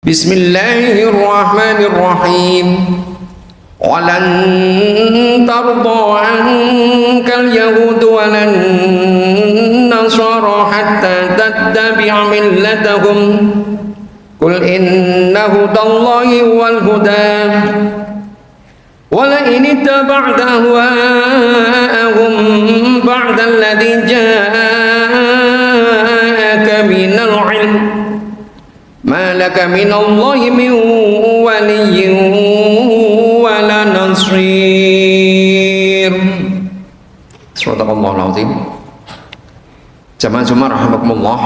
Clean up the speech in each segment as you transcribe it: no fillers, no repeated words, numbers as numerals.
Bismillahirrahmanirrahim. Walan tarda ankal yahud walan nasara hatta tattabi'a millatahum. Qul inna hudallahi wal huda wala in ittaba'ta ahwa'ahum ba'da alladhi ja'aka minal 'ilm ma laka minallahi min waliyyin wala nasir. Subhanallahul azim. Jamaah Jumat rahimakumullah.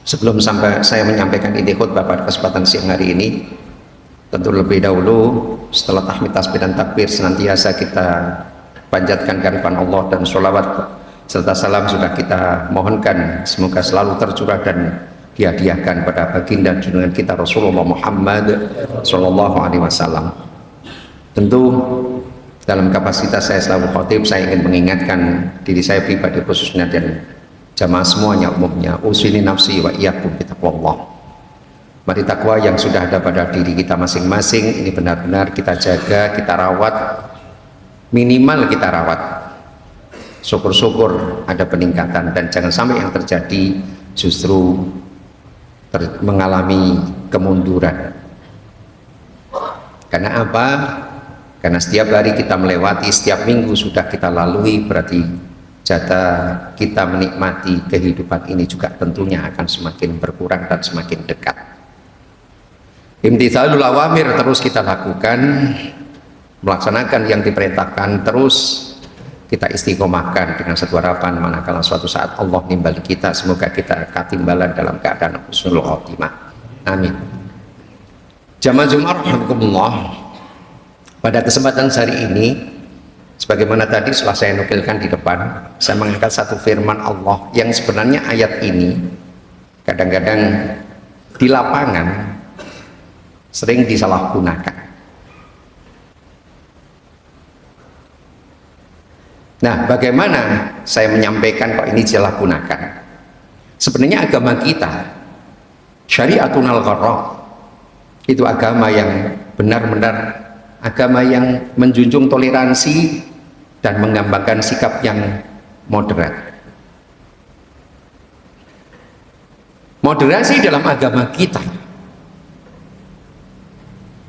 Sebelum sampai saya menyampaikan ide khutbah pada kesempatan siang hari ini, tentu lebih dahulu setelah tahmid tasbih dan takbir senantiasa kita panjatkan kehadiran Allah dan sholawat serta salam sudah kita mohonkan semoga selalu tercurah dan dihadiahkan pada baginda junjungan kita Rasulullah Muhammad Sallallahu Alaihi Wasallam. Tentu dalam kapasitas saya selaku khatib, saya ingin mengingatkan diri saya pribadi khususnya dan jamaah semuanya umumnya, usini nafsi wa iyyakum bitaqwallah. Mari takwa yang sudah ada pada diri kita masing-masing ini benar-benar kita jaga, kita rawat, minimal kita rawat. Syukur-syukur ada peningkatan dan jangan sampai yang terjadi justru mengalami kemunduran. Karena apa? Karena setiap hari kita melewati, setiap minggu sudah kita lalui, berarti jatah kita menikmati kehidupan ini juga tentunya akan semakin berkurang dan semakin dekat. Imtithalul awamir terus kita lakukan, melaksanakan yang diperintahkan terus kita istiqomahkan dengan satu harapan manakala suatu saat Allah nimbali kita, semoga kita ketimbalan dalam keadaan husnul khotimah. Amin. Jamaah Jumat rahimakumullah. Pada kesempatan hari ini, sebagaimana tadi setelah saya nukilkan di depan, saya mengangkat satu firman Allah yang sebenarnya ayat ini kadang-kadang di lapangan sering disalahgunakan. Nah, bagaimana saya menyampaikan kok ini disalahgunakan? Sebenarnya agama kita, syariatun al-gharrah, itu agama yang benar-benar agama yang menjunjung toleransi dan menggambarkan sikap yang moderat. Moderasi dalam agama kita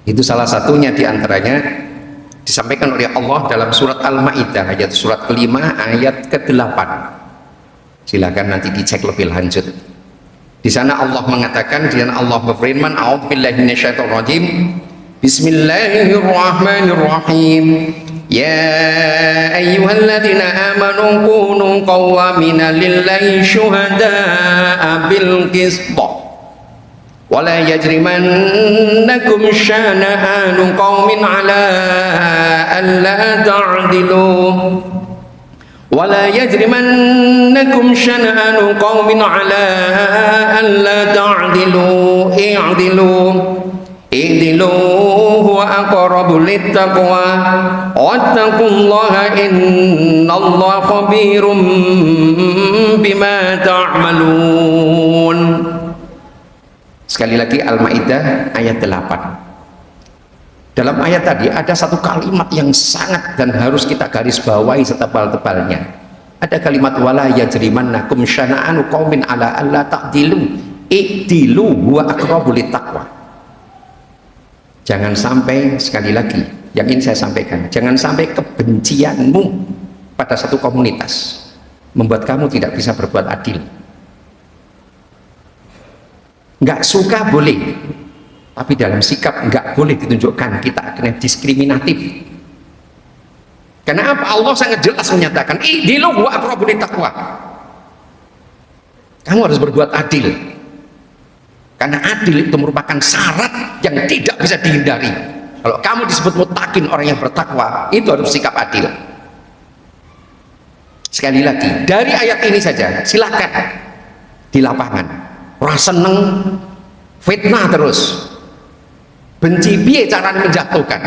itu salah satunya diantaranya disampaikan oleh Allah dalam surat Al-Maidah ayat surat kelima ayat ke-8. Silakan nanti dicek lebih lanjut. Di sana Allah mengatakan, di sana Allah berfirman, a'udzubillahi minasyaitonir rajim. Bismillahirrahmanirrahim. Ya ayyuhalladzina amanu kunu qawwamina lillahi syuhada'a bil qisth. ولا يجرمنكم شنآن قوم على ألا تعدلوا ولا يجرمنكم شنآن قوم على ألا تعدلوا اعدلوا هو أقرب للتقوى واتقوا الله إن الله خبير بما تعملون. Sekali lagi Al-Maidah ayat 8. Dalam ayat tadi ada satu kalimat yang sangat dan harus kita garis bawahi setebal-tebalnya. Ada kalimat wala yajrimannakum syana'anu qaumin ala alla ta'dilu i'dilu huwa aqrabu littaqwa. Jangan sampai, sekali lagi yang ingin saya sampaikan, jangan sampai kebencianmu pada satu komunitas membuat kamu tidak bisa berbuat adil. Nggak suka boleh, tapi dalam sikap nggak boleh ditunjukkan kita akan diskriminatif. Karena apa? Allah sangat jelas menyatakan i'dilu wa aqrabu littaqwa. Kamu harus berbuat adil, karena adil itu merupakan syarat yang tidak bisa dihindari. Kalau kamu disebut muttaqin, orang yang bertakwa, itu harus sikap adil. Sekali lagi dari ayat ini saja, silakan di lapangan rasa seneng fitnah terus, benci piye cara menjatuhkan.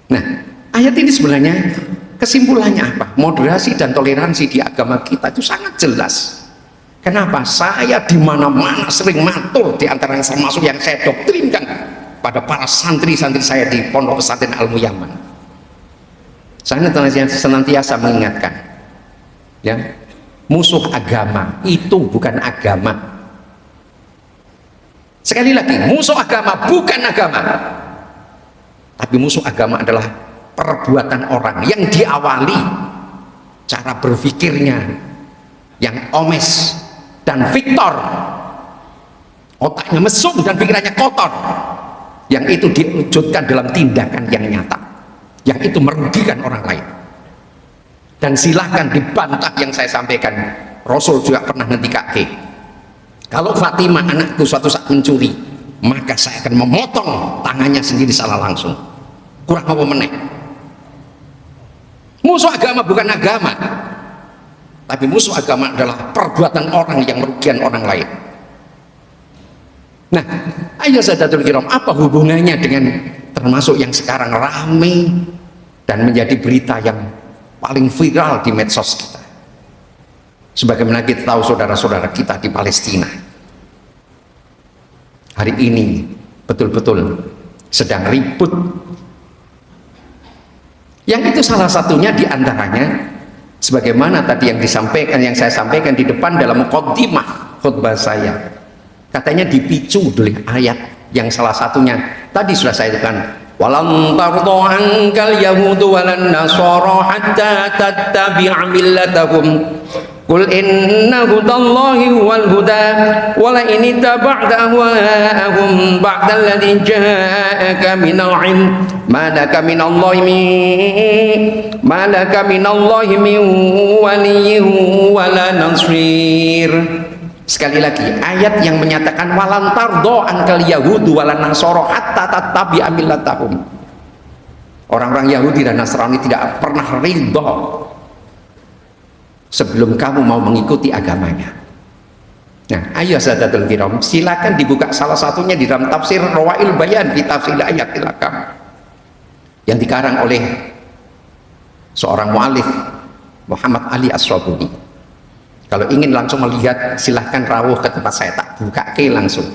Nah, ayat ini sebenarnya kesimpulannya apa? Moderasi dan toleransi di agama kita itu sangat jelas. Kenapa? Saya di mana-mana sering matur, di antara yang termasuk yang saya doktrinkan pada para santri-santri saya di Pondok Pesantren Al-Muyaman. Saya senantiasa mengingatkan, ya, musuh agama itu bukan agama. Sekali lagi, musuh agama bukan agama, tapi musuh agama adalah perbuatan orang yang diawali cara berpikirnya yang omes dan Victor, otaknya mesum dan pikirannya kotor, yang itu diwujudkan dalam tindakan yang nyata, yang itu merugikan orang lain. Dan silahkan dibantah yang saya sampaikan, Rasul juga pernah nanti kaki, kalau Fatimah anakku suatu saat mencuri, maka saya akan memotong tangannya sendiri salah langsung. Kurang apa meneh? Musuh agama bukan agama, tapi musuh agama adalah perbuatan orang yang merugikan orang lain. Nah, ayo saudaratul kiram, apa hubungannya dengan termasuk yang sekarang ramai dan menjadi berita yang paling viral di medsos kita? Sebagaimana kita tahu saudara-saudara kita di Palestina hari ini betul-betul sedang ribut, yang itu salah satunya diantaranya sebagaimana tadi yang disampaikan, yang saya sampaikan di depan dalam muqaddimah khutbah saya, katanya dipicu oleh ayat yang salah satunya tadi sudah saya katakan, walan tardo ankal yahudu walan nasara hatta tattabi'a millatahum qul inna hudallahi wal huda wala in taba'ta ahwa'ahum ba'da alladhi ja'aka minal ilm ma laka minallahi min waliyyin wala nasir. Sekali lagi, ayat yang menyatakan walan tardo ankal yahudu walan nasara hatta tattabi'a millatahum. Orang-orang Yahudi dan Nasrani tidak pernah ridho sebelum kamu mau mengikuti agamanya. Nah, ayo saudaratul kiram, silakan dibuka salah satunya di dalam tafsir Rawail Bayan di tafsir ayatil ahkam yang dikarang oleh seorang mu'alif Muhammad Ali As-Sabuni. Kalau ingin langsung melihat, silahkan rawuh ke tempat saya, tak buka ke langsung.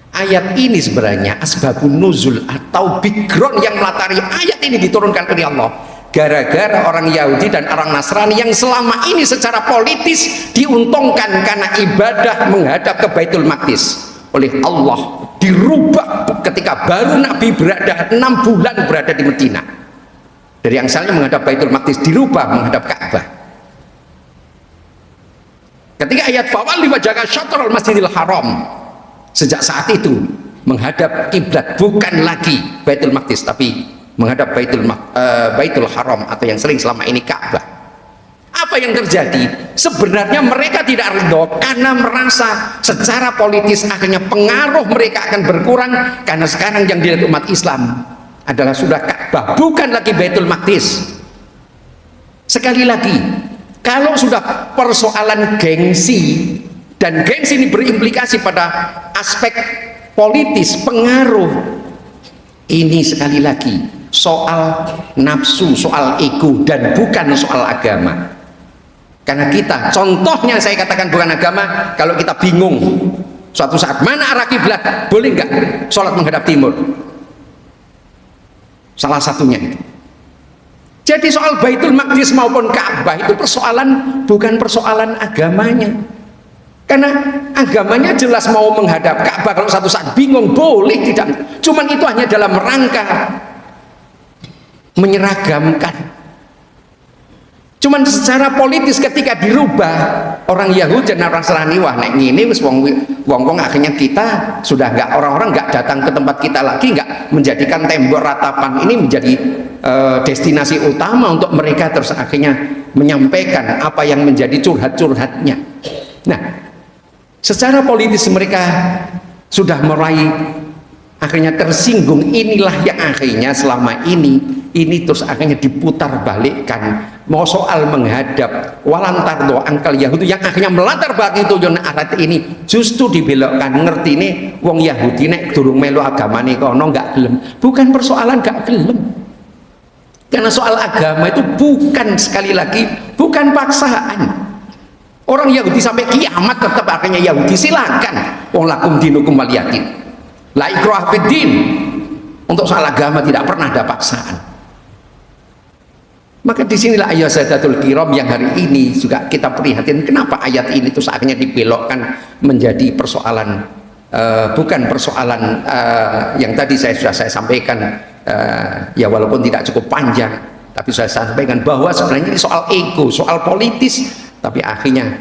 Ayat ini sebenarnya asbabun nuzul atau background yang melatari ayat ini diturunkan oleh Allah, gara-gara orang Yahudi dan orang Nasrani yang selama ini secara politis diuntungkan karena ibadah menghadap ke Baitul Maqdis oleh Allah dirubah ketika baru Nabi berada 6 bulan berada di Medina. Dari yang asalnya menghadap Baitul Maqdis dirubah menghadap Ka'bah. Ketika ayat fawalli wajhaka syatrul masjidil haram, sejak saat itu menghadap kiblat bukan lagi Baitul Maqdis tapi menghadap Baitul Haram atau yang sering selama ini Ka'bah. Apa yang terjadi? Sebenarnya mereka tidak ridho karena merasa secara politis akhirnya pengaruh mereka akan berkurang, karena sekarang yang dilihat umat Islam adalah sudah Ka'bah bukan lagi Baitul Maqdis. Sekali lagi, kalau sudah persoalan gengsi, dan gengsi ini berimplikasi pada aspek politis, pengaruh, ini sekali lagi soal nafsu, soal ego, dan bukan soal agama. Karena kita, contohnya saya katakan bukan agama, kalau kita bingung suatu saat mana arah kiblat, boleh nggak sholat menghadap timur? Salah satunya itu. Jadi soal Baitul Maqdis maupun Ka'bah itu persoalan, bukan persoalan agamanya. Karena agamanya jelas mau menghadap Ka'bah, kalau satu saat bingung boleh, tidak. Cuman itu hanya dalam rangka menyeragamkan. Cuman secara politis ketika dirubah, orang Yahudi dan orang Nasrani, wah nek ngene wis wong akhirnya kita sudah nggak, orang-orang nggak datang ke tempat kita lagi, nggak menjadikan tembok ratapan ini menjadi destinasi utama untuk mereka, terus akhirnya menyampaikan apa yang menjadi curhat-curhatnya. Nah, secara politis mereka sudah mulai akhirnya tersinggung. Inilah yang akhirnya selama ini terus akhirnya diputar balikkan, mau soal menghadap walantardo angkal Yahudi yang akhirnya melatar belakang itu arat ini justru dibelokkan. Ngerti nih wong Yahudi nek durung melu agamane kono nggak gelem, bukan persoalan nggak gelem, karena soal agama itu bukan, sekali lagi, bukan paksaan. Orang Yahudi sampai kiamat tetap akhirnya Yahudi, silakan. Wong lakum dinukum waliyadin. La ikraha fid din. Untuk soal agama tidak pernah ada paksaan. Maka disinilah ayat Sadatul Kiram yang hari ini juga kita prihatin, kenapa ayat ini tuh akhirnya dibelokkan menjadi persoalan bukan persoalan yang tadi sudah saya sampaikan, ya walaupun tidak cukup panjang, tapi saya sampaikan bahwa sebenarnya ini soal ego, soal politis, tapi akhirnya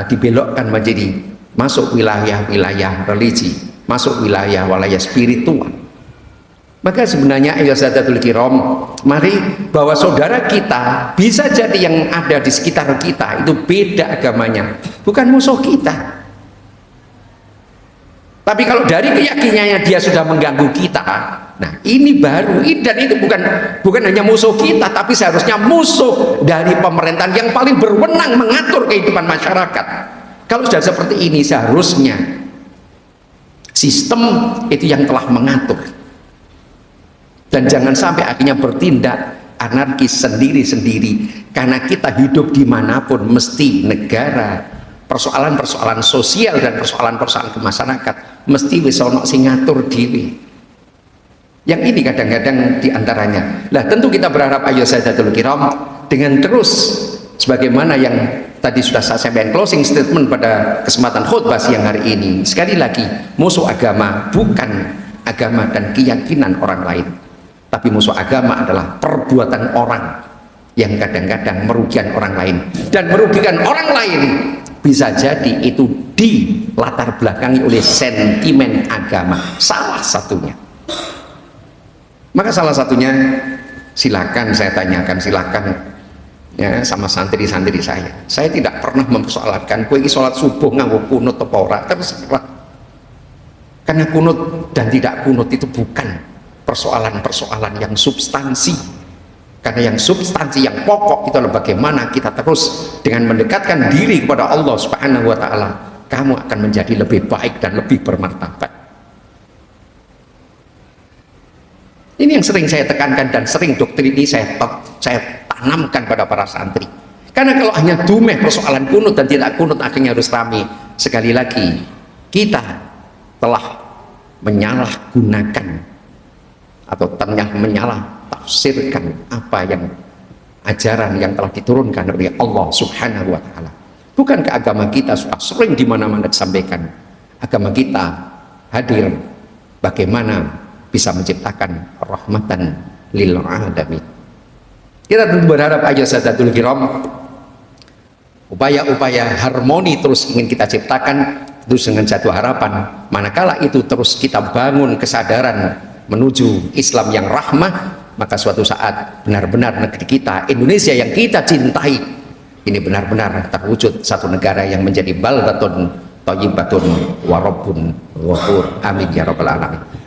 dibelokkan menjadi masuk wilayah-wilayah religi, masuk wilayah-wilayah spiritual. Maka sebenarnya ayat Sadatul Kiram, mari bahwa saudara kita bisa jadi yang ada di sekitar kita itu beda agamanya, bukan musuh kita. Tapi kalau dari keyakinannya dia sudah mengganggu kita, nah ini baru, dan itu bukan hanya musuh kita, tapi seharusnya musuh dari pemerintahan yang paling berwenang mengatur kehidupan masyarakat. Kalau sudah seperti ini, seharusnya sistem itu yang telah mengatur. Dan jangan sampai akhirnya bertindak anarkis sendiri-sendiri, karena kita hidup dimanapun mesti negara, persoalan-persoalan sosial dan persoalan-persoalan ke masyarakat mesti wis ana sing ngatur dhewe. Yang ini kadang-kadang diantaranya. Lah tentu kita berharap ayo Sadatul Kiram dengan terus sebagaimana yang tadi sudah saya sampaikan closing statement pada kesempatan khutbah siang hari ini. Sekali lagi, musuh agama bukan agama dan keyakinan orang lain, tapi musuh agama adalah perbuatan orang yang kadang-kadang merugikan orang lain, dan merugikan orang lain bisa jadi itu di latar belakangi oleh sentimen agama salah satunya. Maka salah satunya silakan saya tanyakan, silakan ya sama santri-santri saya tidak pernah mempersoalkan kowe iki salat subuh nganggo kunut apa ora, terserah. Karena kunut dan tidak kunut itu bukan persoalan-persoalan yang substansi, karena yang substansi, yang pokok itu adalah bagaimana kita terus dengan mendekatkan diri kepada Allah Subhanahu wa Ta'ala, kamu akan menjadi lebih baik dan lebih bermartabat. Ini yang sering saya tekankan dan sering doktrin ini saya tanamkan pada para santri. Karena kalau hanya dumeh persoalan kunut dan tidak kunut akhirnya harus ramai, sekali lagi kita telah menyalahgunakan atau ternyata menyalah tafsirkan apa yang ajaran yang telah diturunkan oleh Allah Subhanahu wa Ta'ala. Bukankah agama kita sudah sering di mana-mana disampaikan, agama kita hadir bagaimana bisa menciptakan rahmatan lil alamin. Kita tentu berharap aja Sadatul Kiram, upaya-upaya harmoni terus ingin kita ciptakan terus dengan satu harapan, manakala itu terus kita bangun kesadaran menuju Islam yang rahmah, maka suatu saat benar-benar negeri kita Indonesia yang kita cintai ini benar-benar terwujud satu negara yang menjadi baldatun thayyibatun wa rabbun ghafur. Amin ya rabbal alamin.